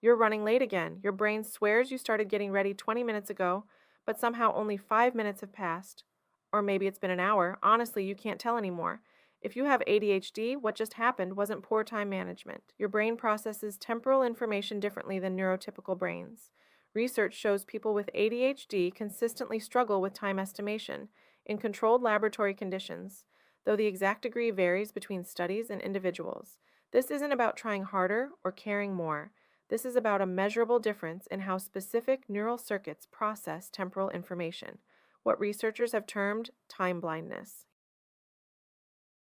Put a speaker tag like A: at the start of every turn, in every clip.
A: You're running late again. Your brain swears you started getting ready 20 minutes ago, but somehow only 5 minutes have passed. Or maybe it's been an hour. Honestly, you can't tell anymore. If you have ADHD, what just happened wasn't poor time management. Your brain processes temporal information differently than neurotypical brains. Research shows people with ADHD consistently struggle with time estimation in controlled laboratory conditions, though the exact degree varies between studies and individuals. This isn't about trying harder or caring more. This is about a measurable difference in how specific neural circuits process temporal information, what researchers have termed time blindness.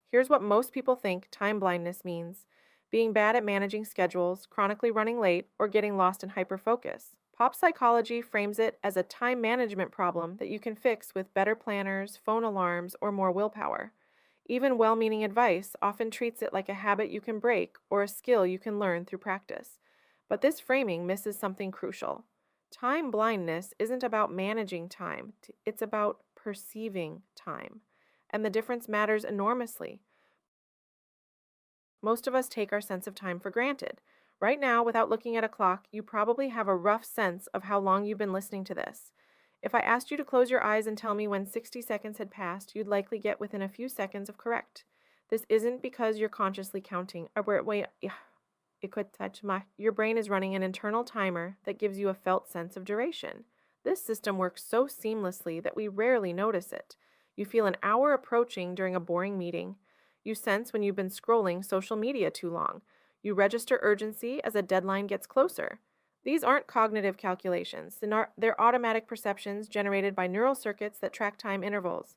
A: Here's what most people think time blindness means: being bad at managing schedules, chronically running late, or getting lost in hyperfocus. Pop psychology frames it as a time management problem that you can fix with better planners, phone alarms, or more willpower. Even well meaning advice often treats it like a habit you can break or a skill you can learn through practice. But this framing misses something crucial. Time blindness isn't about managing time, it's about perceiving time. And the difference matters enormously. Most of us take our sense of time for granted. Right now, without looking at a clock, you probably have a rough sense of how long you've been listening to this. If I asked you to close your eyes and tell me when 60 seconds had passed, you'd likely get within a few seconds of correct. This isn't because you're consciously counting. Your brain is running an internal timer that gives you a felt sense of duration. This system works so seamlessly that we rarely notice it. You feel an hour approaching during a boring meeting. You sense when you've been scrolling social media too long. You register urgency as a deadline gets closer. These aren't cognitive calculations, they're automatic perceptions generated by neural circuits that track time intervals.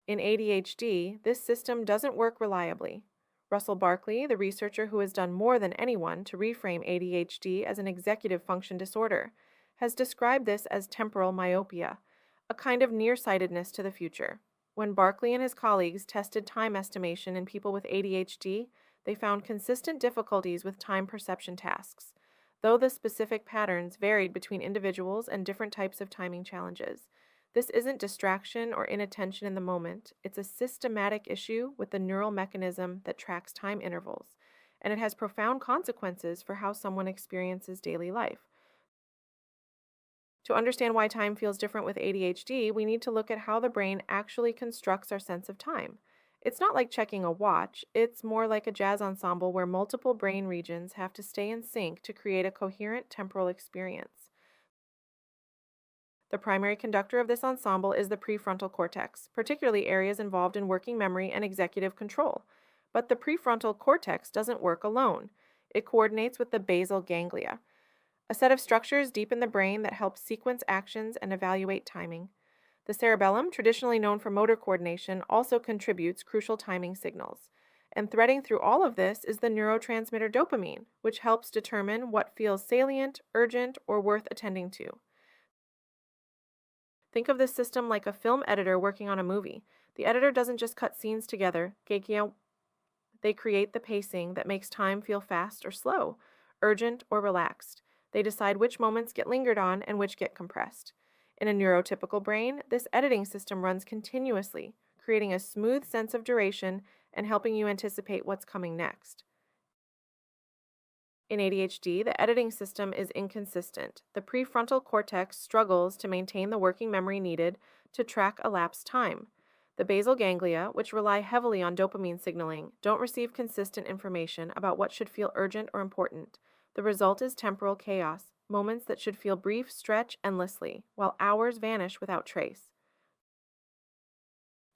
A: In ADHD, this system doesn't work reliably. Russell Barkley, the researcher who has done more than anyone to reframe ADHD as an executive function disorder, has described this as temporal myopia, a kind of nearsightedness to the future. When Barkley and his colleagues tested time estimation in people with ADHD, they found consistent difficulties with time perception tasks, though the specific patterns varied between individuals and different types of timing challenges. This isn't distraction or inattention in the moment, it's a systematic issue with the neural mechanism that tracks time intervals, and it has profound consequences for how someone experiences daily life. To understand why time feels different with ADHD, we need to look at how the brain actually constructs our sense of time. It's not like checking a watch, it's more like a jazz ensemble where multiple brain regions have to stay in sync to create a coherent temporal experience. The primary conductor of this ensemble is the prefrontal cortex, particularly areas involved in working memory and executive control. But the prefrontal cortex doesn't work alone. It coordinates with the basal ganglia, a set of structures deep in the brain that help sequence actions and evaluate timing. The cerebellum, traditionally known for motor coordination, also contributes crucial timing signals. And threading through all of this is the neurotransmitter dopamine, which helps determine what feels salient, urgent, or worth attending to. Think of this system like a film editor working on a movie. The editor doesn't just cut scenes together, they create the pacing that makes time feel fast or slow, urgent or relaxed. They decide which moments get lingered on and which get compressed. In a neurotypical brain, this editing system runs continuously, creating a smooth sense of duration and helping you anticipate what's coming next. In ADHD, the editing system is inconsistent. The prefrontal cortex struggles to maintain the working memory needed to track elapsed time. The basal ganglia, which rely heavily on dopamine signaling, don't receive consistent information about what should feel urgent or important. The result is temporal chaos, moments that should feel brief stretch endlessly, while hours vanish without trace.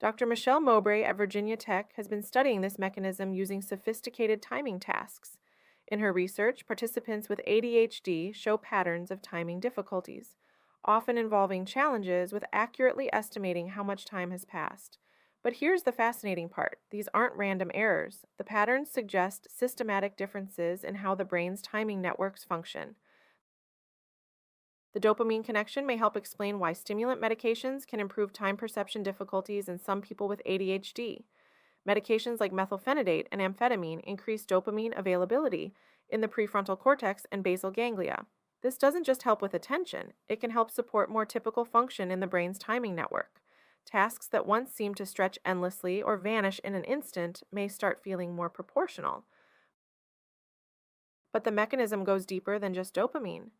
A: Dr. Michelle Mowbray at Virginia Tech has been studying this mechanism using sophisticated timing tasks. In her research, participants with ADHD show patterns of timing difficulties, often involving challenges with accurately estimating how much time has passed. But here's the fascinating part. These aren't random errors. The patterns suggest systematic differences in how the brain's timing networks function. The dopamine connection may help explain why stimulant medications can improve time perception difficulties in some people with ADHD. Medications like methylphenidate and amphetamine increase dopamine availability in the prefrontal cortex and basal ganglia. This doesn't just help with attention, it can help support more typical function in the brain's timing network. Tasks that once seemed to stretch endlessly or vanish in an instant may start feeling more proportional. But the mechanism goes deeper than just dopamine.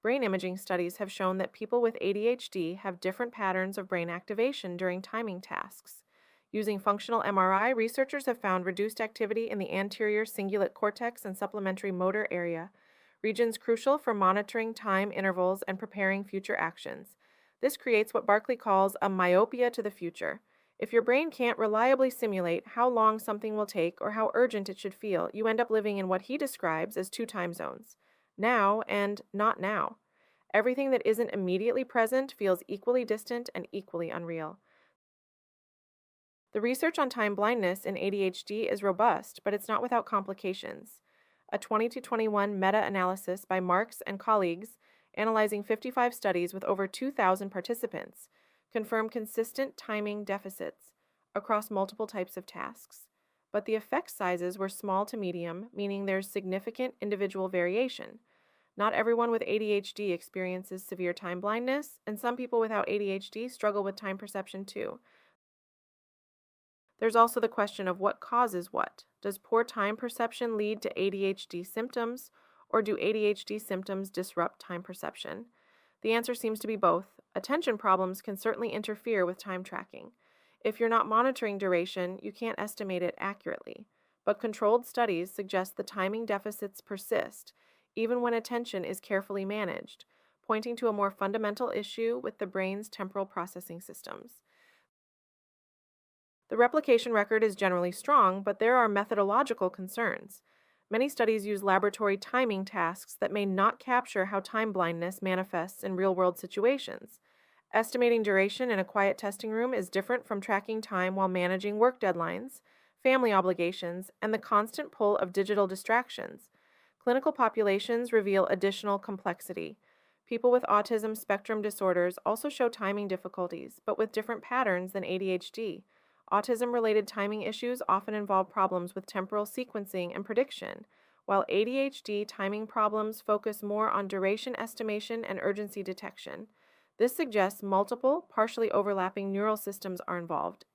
A: Brain imaging studies have shown that people with ADHD have different patterns of brain activation during timing tasks. Using functional MRI, researchers have found reduced activity in the anterior cingulate cortex and supplementary motor area, regions crucial for monitoring time intervals and preparing future actions. This creates what Barkley calls a myopia to the future. If your brain can't reliably simulate how long something will take or how urgent it should feel, you end up living in what he describes as two time zones: now and not now. Everything that isn't immediately present feels equally distant and equally unreal. The research on time blindness in ADHD is robust, but it's not without complications. A 2021 meta-analysis by Marks and colleagues, analyzing 55 studies with over 2,000 participants, confirmed consistent timing deficits across multiple types of tasks. But the effect sizes were small to medium, meaning there's significant individual variation. Not everyone with ADHD experiences severe time blindness, and some people without ADHD struggle with time perception too. There's also the question of what causes what. Does poor time perception lead to ADHD symptoms, or do ADHD symptoms disrupt time perception? The answer seems to be both. Attention problems can certainly interfere with time tracking. If you're not monitoring duration, you can't estimate it accurately. But controlled studies suggest the timing deficits persist, even when attention is carefully managed, pointing to a more fundamental issue with the brain's temporal processing systems. The replication record is generally strong, but there are methodological concerns. Many studies use laboratory timing tasks that may not capture how time blindness manifests in real-world situations. Estimating duration in a quiet testing room is different from tracking time while managing work deadlines, family obligations, and the constant pull of digital distractions. Clinical populations reveal additional complexity. People with autism spectrum disorders also show timing difficulties, but with different patterns than ADHD. Autism-related timing issues often involve problems with temporal sequencing and prediction, while ADHD timing problems focus more on duration estimation and urgency detection. This suggests multiple, partially overlapping neural systems are involved.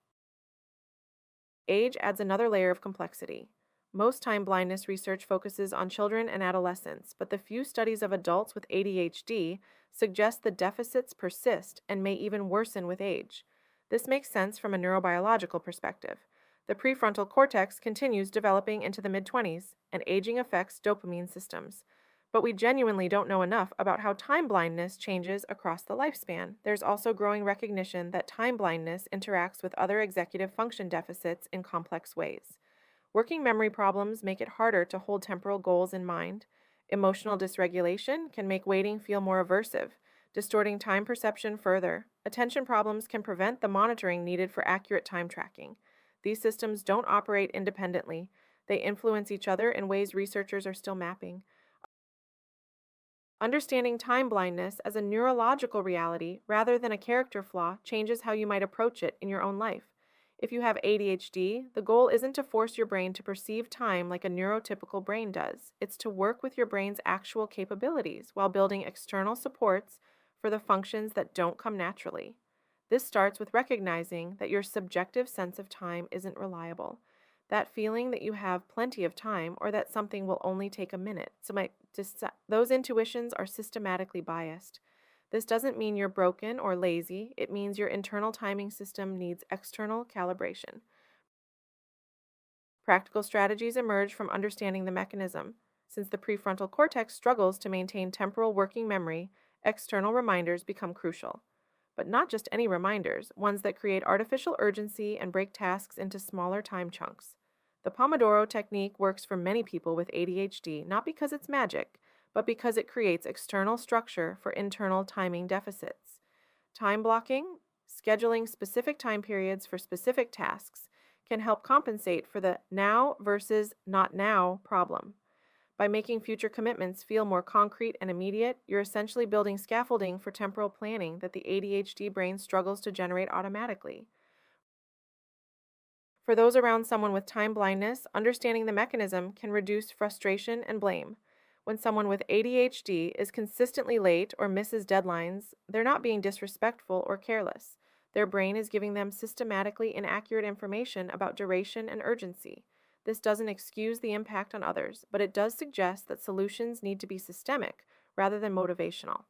A: Age adds another layer of complexity. Most time blindness research focuses on children and adolescents, but the few studies of adults with ADHD suggest the deficits persist and may even worsen with age. This makes sense from a neurobiological perspective. The prefrontal cortex continues developing into the mid-20s, and aging affects dopamine systems. But we genuinely don't know enough about how time blindness changes across the lifespan. There's also growing recognition that time blindness interacts with other executive function deficits in complex ways. Working memory problems make it harder to hold temporal goals in mind. Emotional dysregulation can make waiting feel more aversive, distorting time perception further. Attention problems can prevent the monitoring needed for accurate time tracking. These systems don't operate independently. They influence each other in ways researchers are still mapping. Understanding time blindness as a neurological reality rather than a character flaw changes how you might approach it in your own life. If you have ADHD, the goal isn't to force your brain to perceive time like a neurotypical brain does. It's to work with your brain's actual capabilities while building external supports for the functions that don't come naturally. This starts with recognizing that your subjective sense of time isn't reliable. That feeling that you have plenty of time or that something will only take a minute. Those intuitions are systematically biased. This doesn't mean you're broken or lazy. It means your internal timing system needs external calibration. Practical strategies emerge from understanding the mechanism. Since the prefrontal cortex struggles to maintain temporal working memory, external reminders become crucial. But not just any reminders, ones that create artificial urgency and break tasks into smaller time chunks. The Pomodoro technique works for many people with ADHD not because it's magic, but because it creates external structure for internal timing deficits. Time blocking, scheduling specific time periods for specific tasks, can help compensate for the now versus not now problem. By making future commitments feel more concrete and immediate, you're essentially building scaffolding for temporal planning that the ADHD brain struggles to generate automatically. For those around someone with time blindness, understanding the mechanism can reduce frustration and blame. When someone with ADHD is consistently late or misses deadlines, they're not being disrespectful or careless. Their brain is giving them systematically inaccurate information about duration and urgency. This doesn't excuse the impact on others, but it does suggest that solutions need to be systemic rather than motivational.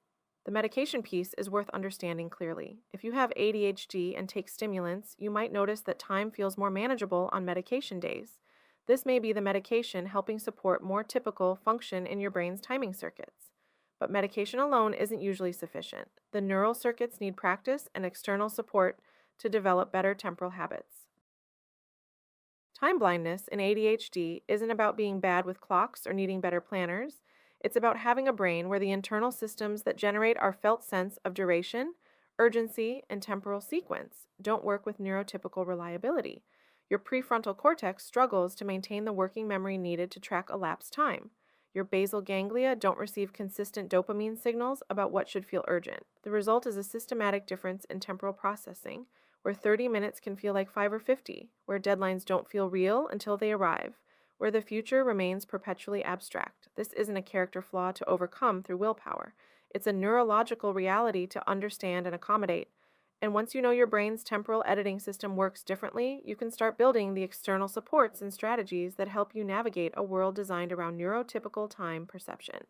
A: The medication piece is worth understanding clearly. If you have ADHD and take stimulants, you might notice that time feels more manageable on medication days. This may be the medication helping support more typical function in your brain's timing circuits. But medication alone isn't usually sufficient. The neural circuits need practice and external support to develop better temporal habits. Time blindness in ADHD isn't about being bad with clocks or needing better planners. It's about having a brain where the internal systems that generate our felt sense of duration, urgency, and temporal sequence don't work with neurotypical reliability. Your prefrontal cortex struggles to maintain the working memory needed to track elapsed time. Your basal ganglia don't receive consistent dopamine signals about what should feel urgent. The result is a systematic difference in temporal processing, where 30 minutes can feel like 5 or 50, where deadlines don't feel real until they arrive, where the future remains perpetually abstract. This isn't a character flaw to overcome through willpower. It's a neurological reality to understand and accommodate. And once you know your brain's temporal editing system works differently, you can start building the external supports and strategies that help you navigate a world designed around neurotypical time perception.